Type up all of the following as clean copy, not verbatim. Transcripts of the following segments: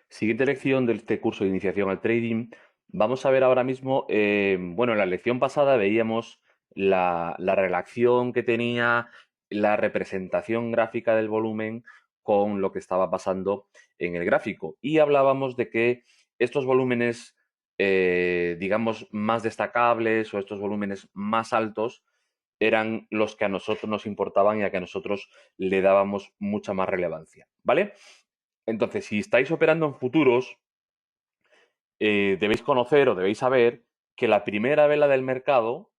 Siguiente lección de este curso de iniciación al trading. Vamos a ver ahora mismo, bueno, en la lección pasada veíamos la relación que tenía la representación gráfica del volumen con lo que estaba pasando en el gráfico. Y hablábamos de que estos volúmenes, digamos, más destacables o estos volúmenes más altos eran los que a nosotros nos importaban y a que a nosotros le dábamos mucha más relevancia, ¿vale? Entonces, si estáis operando en futuros, debéis conocer o debéis saber que la primera vela del mercado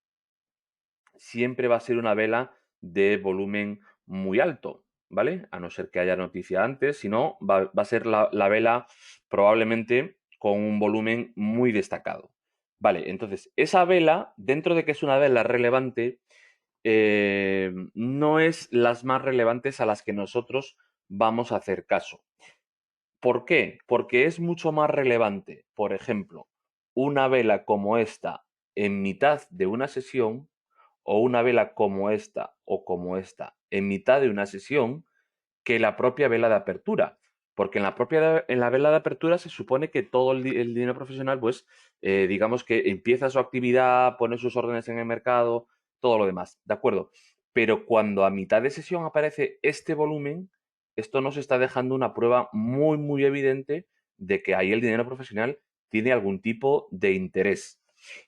siempre va a ser una vela de volumen muy alto, ¿vale? A no ser que haya noticia antes, si no, va a ser la vela probablemente con un volumen muy destacado. Vale, entonces, esa vela, dentro de que es una vela relevante, no es las más relevantes a las que nosotros vamos a hacer caso. ¿Por qué? Porque es mucho más relevante, por ejemplo, una vela como esta en mitad de una sesión o una vela como esta o como esta en mitad de una sesión que la propia vela de apertura. Porque en la vela de apertura se supone que todo el dinero profesional, pues, digamos que empieza su actividad, pone sus órdenes en el mercado, todo lo demás, ¿de acuerdo? Pero cuando a mitad de sesión aparece este volumen, esto nos está dejando una prueba muy, muy evidente de que ahí el dinero profesional tiene algún tipo de interés.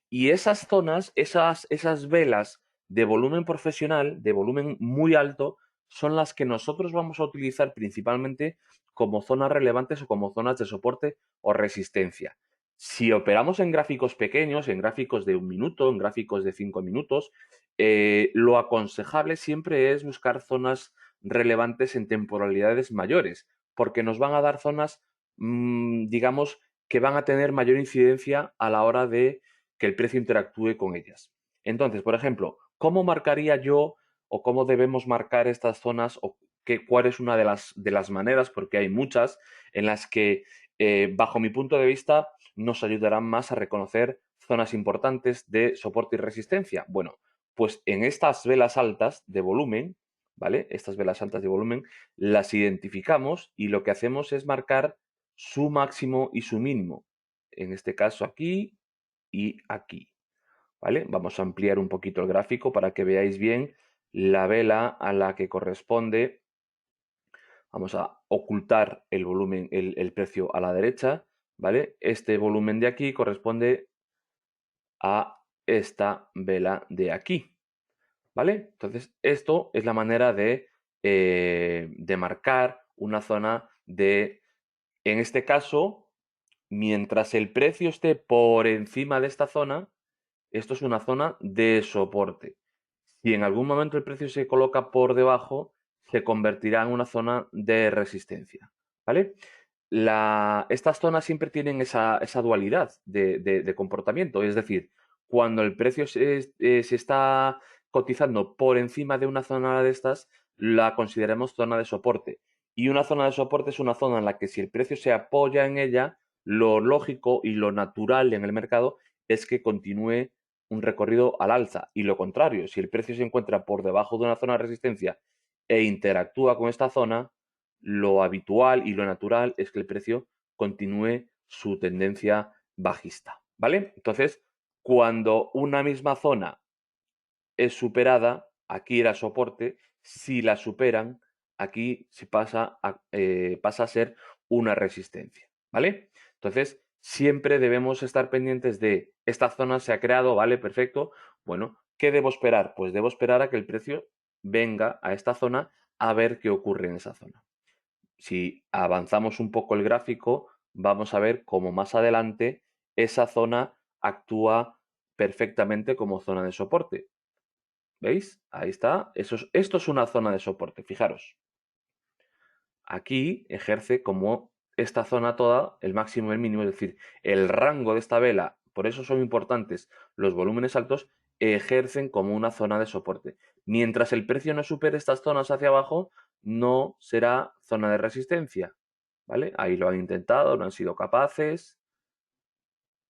Y esas zonas, esas velas de volumen profesional, de volumen muy alto, son las que nosotros vamos a utilizar principalmente como zonas relevantes o como zonas de soporte o resistencia. Si operamos en gráficos pequeños, en gráficos de 1 minuto, en gráficos de 5 minutos, lo aconsejable siempre es buscar zonas relevantes en temporalidades mayores, porque nos van a dar zonas, digamos, que van a tener mayor incidencia a la hora de que el precio interactúe con ellas. Entonces, por ejemplo, ¿cómo marcaría yo o cómo debemos marcar estas zonas o cuál es una de las maneras, porque hay muchas, en las que, bajo mi punto de vista, nos ayudarán más a reconocer zonas importantes de soporte y resistencia? Bueno, pues en estas velas altas de volumen, ¿vale? Estas velas altas de volumen las identificamos y lo que hacemos es marcar su máximo y su mínimo. En este caso aquí y aquí, ¿vale? Vamos a ampliar un poquito el gráfico para que veáis bien la vela a la que corresponde. Vamos a ocultar el volumen, el precio a la derecha, ¿vale? Este volumen de aquí corresponde a esta vela de aquí, ¿vale? Entonces, esto es la manera de marcar una zona de, en este caso, mientras el precio esté por encima de esta zona, esto es una zona de soporte. Si en algún momento el precio se coloca por debajo, se convertirá en una zona de resistencia, ¿vale? Estas zonas siempre tienen esa dualidad de comportamiento, es decir, cuando el precio se está cotizando por encima de una zona de estas, la consideramos zona de soporte. Y una zona de soporte es una zona en la que si el precio se apoya en ella, lo lógico y lo natural en el mercado es que continúe un recorrido al alza. Y lo contrario, si el precio se encuentra por debajo de una zona de resistencia e interactúa con esta zona, lo habitual y lo natural es que el precio continúe su tendencia bajista, ¿vale? Entonces, cuando una misma zona es superada, aquí era soporte, si la superan, aquí se pasa a ser una resistencia, ¿vale? Entonces, siempre debemos estar pendientes de esta zona se ha creado, ¿vale? Perfecto. Bueno, ¿qué debo esperar? Pues debo esperar a que el precio venga a esta zona a ver qué ocurre en esa zona. Si avanzamos un poco el gráfico, vamos a ver cómo más adelante esa zona actúa perfectamente como zona de soporte. ¿Veis? Ahí está. Esto es una zona de soporte, fijaros. Aquí ejerce como esta zona toda, el máximo y el mínimo, es decir, el rango de esta vela, por eso son importantes los volúmenes altos, ejercen como una zona de soporte. Mientras el precio no supere estas zonas hacia abajo, no será zona de resistencia. ¿Vale? Ahí lo han intentado, no han sido capaces.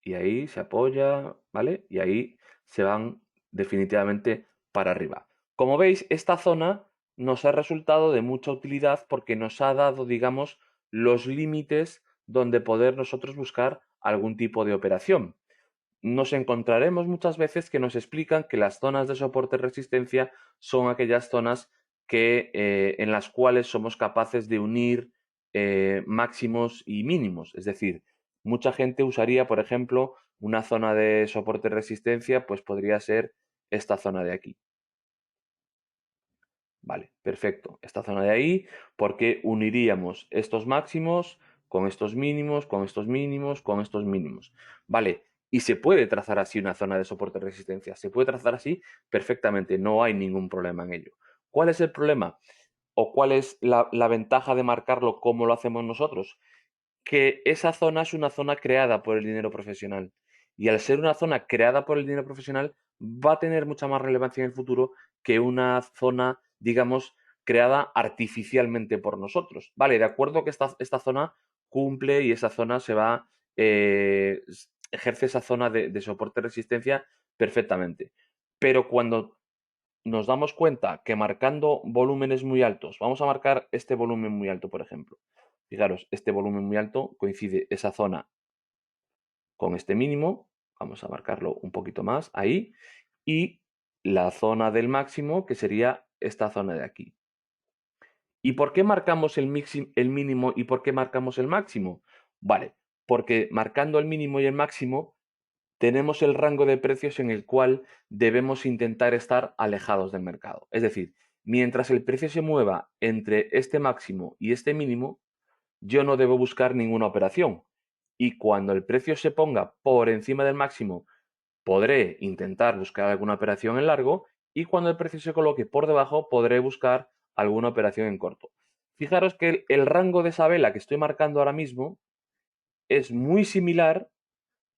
Y ahí se apoya, ¿vale? Y ahí se van definitivamente para arriba. Como veis, esta zona nos ha resultado de mucha utilidad porque nos ha dado, digamos, los límites donde poder nosotros buscar algún tipo de operación. Nos encontraremos muchas veces que nos explican que las zonas de soporte y resistencia son aquellas zonas en las cuales somos capaces de unir máximos y mínimos. Es decir, mucha gente usaría, por ejemplo, una zona de soporte y resistencia, pues podría ser esta zona de aquí. Vale, perfecto. Esta zona de ahí, porque uniríamos estos máximos con estos mínimos, con estos mínimos, con estos mínimos. Vale, y se puede trazar así una zona de soporte de resistencia. Se puede trazar así perfectamente, no hay ningún problema en ello. ¿Cuál es el problema? ¿O cuál es la ventaja de marcarlo como lo hacemos nosotros? Que esa zona es una zona creada por el dinero profesional. Y al ser una zona creada por el dinero profesional, va a tener mucha más relevancia en el futuro que una zona, digamos, creada artificialmente por nosotros. Vale, de acuerdo que esta zona cumple y esa zona se va, ejerce esa zona de soporte resistencia perfectamente. Pero cuando nos damos cuenta que marcando volúmenes muy altos, vamos a marcar este volumen muy alto, por ejemplo. Fijaros, este volumen muy alto coincide esa zona con este mínimo, vamos a marcarlo un poquito más ahí, y la zona del máximo, que sería esta zona de aquí. ¿Y por qué marcamos el mínimo y por qué marcamos el máximo? Vale, porque marcando el mínimo y el máximo tenemos el rango de precios en el cual debemos intentar estar alejados del mercado. Es decir, mientras el precio se mueva entre este máximo y este mínimo, yo no debo buscar ninguna operación. Y cuando el precio se ponga por encima del máximo, podré intentar buscar alguna operación en largo y cuando el precio se coloque por debajo, podré buscar alguna operación en corto. Fijaros que el rango de esa vela que estoy marcando ahora mismo es muy similar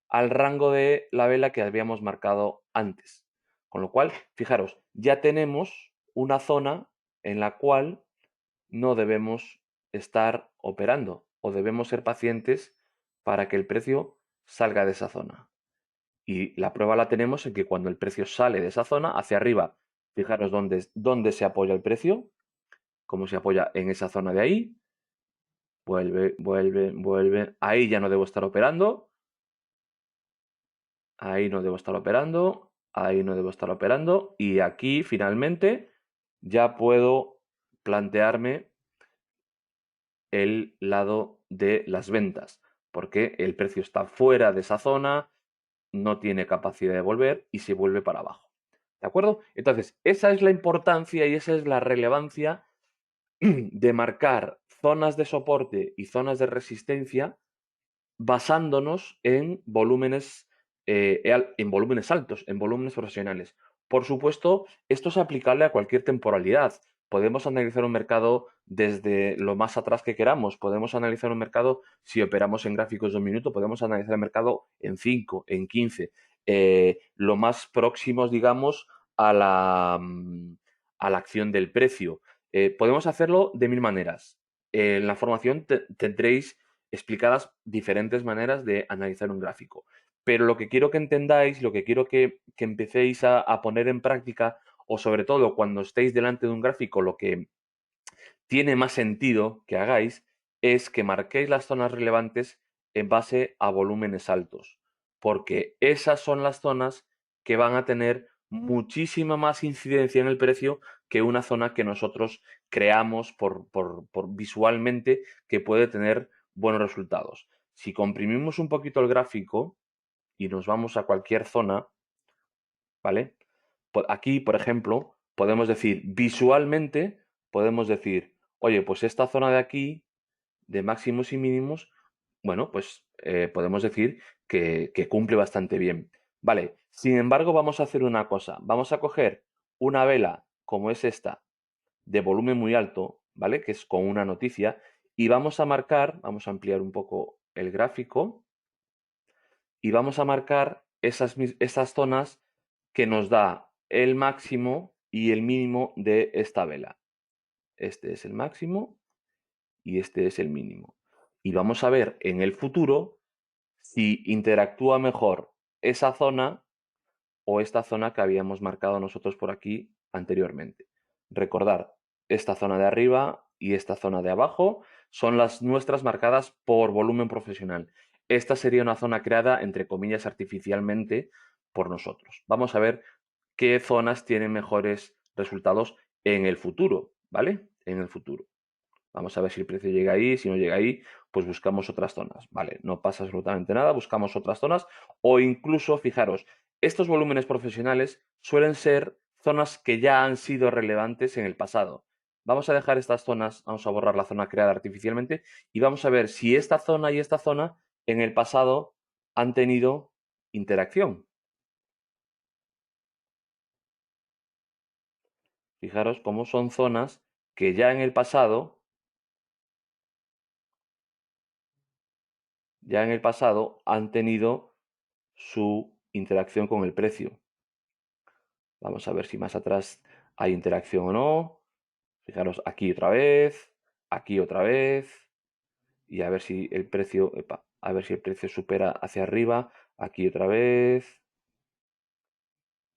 al rango de la vela que habíamos marcado antes. Con lo cual, fijaros, ya tenemos una zona en la cual no debemos estar operando o debemos ser pacientes para que el precio salga de esa zona. Y la prueba la tenemos en que cuando el precio sale de esa zona, hacia arriba, fijaros dónde se apoya el precio, cómo se apoya en esa zona de ahí, vuelve, vuelve, vuelve, ahí ya no debo estar operando, ahí no debo estar operando, ahí no debo estar operando y aquí finalmente ya puedo plantearme el lado de las ventas, porque el precio está fuera de esa zona, no tiene capacidad de volver y se vuelve para abajo. ¿De acuerdo? Entonces, esa es la importancia y esa es la relevancia de marcar zonas de soporte y zonas de resistencia basándonos en volúmenes altos, en volúmenes profesionales. Por supuesto, esto es aplicable a cualquier temporalidad. Podemos analizar un mercado desde lo más atrás que queramos. Podemos analizar un mercado si operamos en gráficos de un minuto. Podemos analizar el mercado en 5, en 15. Lo más próximos, digamos, a la acción del precio. Podemos hacerlo de mil maneras. En la formación tendréis explicadas diferentes maneras de analizar un gráfico. Pero lo que quiero que entendáis, lo que quiero que empecéis a poner en práctica, o sobre todo cuando estéis delante de un gráfico, lo que tiene más sentido que hagáis es que marquéis las zonas relevantes en base a volúmenes altos, porque esas son las zonas que van a tener muchísima más incidencia en el precio que una zona que nosotros creamos por visualmente que puede tener buenos resultados. Si comprimimos un poquito el gráfico y nos vamos a cualquier zona, ¿vale? Aquí, por ejemplo, podemos decir, visualmente, podemos decir, oye, pues esta zona de aquí, de máximos y mínimos, bueno, pues podemos decir que cumple bastante bien. Vale, sin embargo, vamos a hacer una cosa. Vamos a coger una vela como es esta, de volumen muy alto, ¿vale? Que es con una noticia, y vamos a marcar, vamos a ampliar un poco el gráfico, y vamos a marcar esas zonas que nos da el máximo y el mínimo de esta vela. Este es el máximo y este es el mínimo. Y vamos a ver en el futuro si interactúa mejor esa zona o esta zona que habíamos marcado nosotros por aquí anteriormente. Recordar esta zona de arriba y esta zona de abajo son las nuestras marcadas por volumen profesional. Esta sería una zona creada, entre comillas, artificialmente por nosotros. Vamos a ver qué zonas tienen mejores resultados en el futuro, ¿vale? En el futuro. Vamos a ver si el precio llega ahí, si no llega ahí, pues buscamos otras zonas, ¿vale? No pasa absolutamente nada, buscamos otras zonas o incluso, fijaros, estos volúmenes profesionales suelen ser zonas que ya han sido relevantes en el pasado. Vamos a dejar estas zonas, vamos a borrar la zona creada artificialmente y vamos a ver si esta zona y esta zona en el pasado han tenido interacción. Fijaros cómo son zonas que ya en el pasado han tenido su interacción con el precio. Vamos a ver si más atrás hay interacción o no. Fijaros aquí otra vez, y a ver si el precio, a ver si el precio supera hacia arriba, aquí otra vez,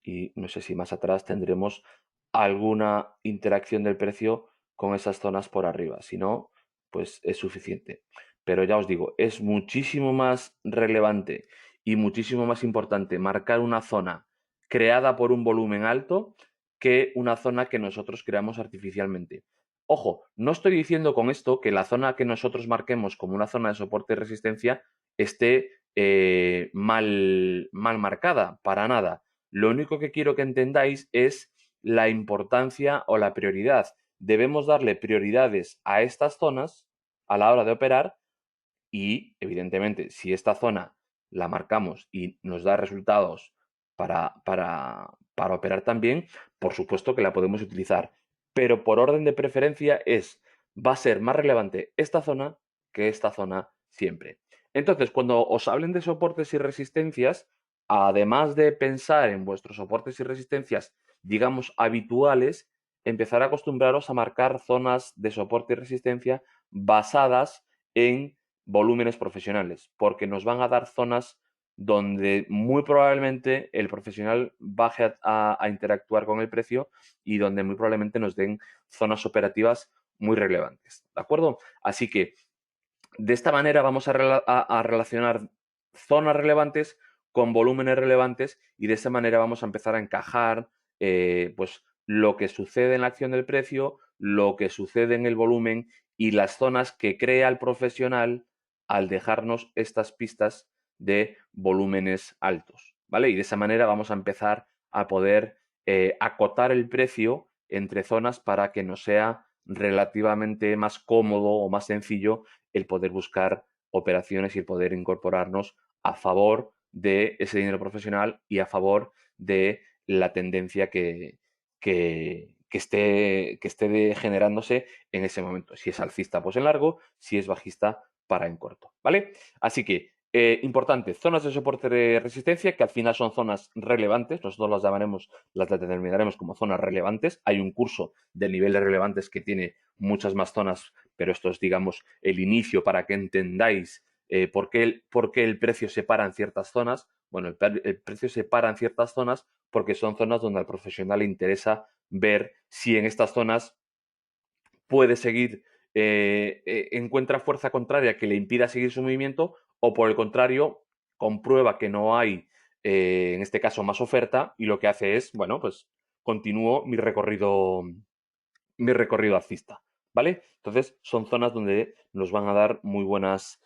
y no sé si más atrás tendremos alguna interacción del precio con esas zonas por arriba. Si no, pues es suficiente. Pero ya os digo, es muchísimo más relevante y muchísimo más importante marcar una zona creada por un volumen alto que una zona que nosotros creamos artificialmente. Ojo, no estoy diciendo con esto que la zona que nosotros marquemos como una zona de soporte y resistencia esté mal marcada, para nada. Lo único que quiero que entendáis es la importancia o la prioridad. Debemos darle prioridades a estas zonas a la hora de operar y, evidentemente, si esta zona la marcamos y nos da resultados para operar también, por supuesto que la podemos utilizar. Pero por orden de preferencia va a ser más relevante esta zona que esta zona siempre. Entonces, cuando os hablen de soportes y resistencias, además de pensar en vuestros soportes y resistencias, digamos, habituales, empezar a acostumbraros a marcar zonas de soporte y resistencia basadas en volúmenes profesionales, porque nos van a dar zonas donde muy probablemente el profesional baje a interactuar con el precio y donde muy probablemente nos den zonas operativas muy relevantes, ¿de acuerdo? Así que de esta manera vamos a relacionar zonas relevantes con volúmenes relevantes y de esta manera vamos a empezar a encajar pues lo que sucede en la acción del precio, lo que sucede en el volumen y las zonas que crea el profesional al dejarnos estas pistas de volúmenes altos, ¿vale? Y de esa manera vamos a empezar a poder acotar el precio entre zonas para que nos sea relativamente más cómodo o más sencillo el poder buscar operaciones y el poder incorporarnos a favor de ese dinero profesional y a favor de la tendencia que esté generándose en ese momento. Si es alcista, pues en largo, si es bajista, para en corto, ¿vale? Así que, importante, zonas de soporte de resistencia, que al final son zonas relevantes, nosotros las determinaremos como zonas relevantes. Hay un curso del nivel de relevantes que tiene muchas más zonas, pero esto es, digamos, el inicio para que entendáis por qué el precio se para en ciertas zonas. Bueno, el precio se para en ciertas zonas porque son zonas donde al profesional le interesa ver si en estas zonas puede seguir, encuentra fuerza contraria que le impida seguir su movimiento o por el contrario, comprueba que no hay, en este caso, más oferta y lo que hace es, bueno, pues continúo mi recorrido alcista, ¿vale? Entonces, son zonas donde nos van a dar muy buenas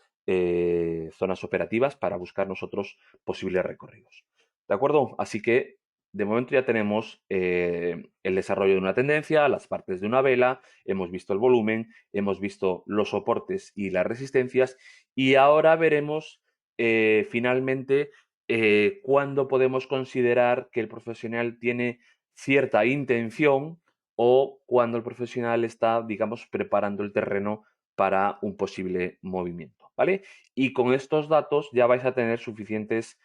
zonas operativas para buscar nosotros posibles recorridos. ¿De acuerdo? Así que, de momento ya tenemos el desarrollo de una tendencia, las partes de una vela, hemos visto el volumen, hemos visto los soportes y las resistencias y ahora veremos finalmente cuándo podemos considerar que el profesional tiene cierta intención o cuando el profesional está, digamos, preparando el terreno para un posible movimiento, ¿vale? Y con estos datos ya vais a tener suficientes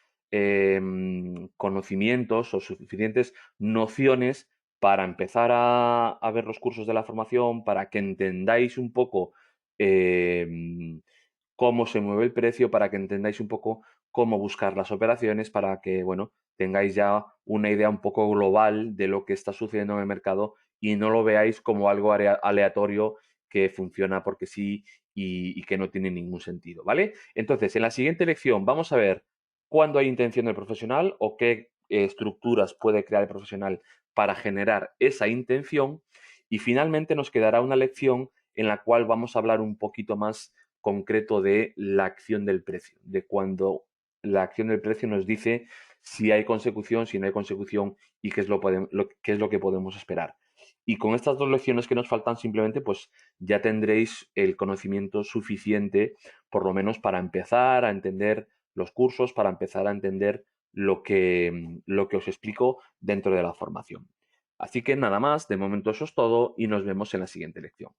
conocimientos o suficientes nociones para empezar a ver los cursos de la formación, para que entendáis un poco cómo se mueve el precio, para que entendáis un poco cómo buscar las operaciones, para que, bueno, tengáis ya una idea un poco global de lo que está sucediendo en el mercado y no lo veáis como algo aleatorio que funciona porque sí y que no tiene ningún sentido, ¿vale? Entonces, en la siguiente lección vamos a ver cuándo hay intención del profesional o qué estructuras puede crear el profesional para generar esa intención. Y finalmente nos quedará una lección en la cual vamos a hablar un poquito más concreto de la acción del precio, de cuando la acción del precio nos dice si hay consecución, si no hay consecución y qué es lo que podemos esperar. Y con estas dos lecciones que nos faltan, simplemente pues ya tendréis el conocimiento suficiente, por lo menos para empezar a entender los cursos, para empezar a entender lo que os explico dentro de la formación. Así que nada más, de momento eso es todo y nos vemos en la siguiente lección.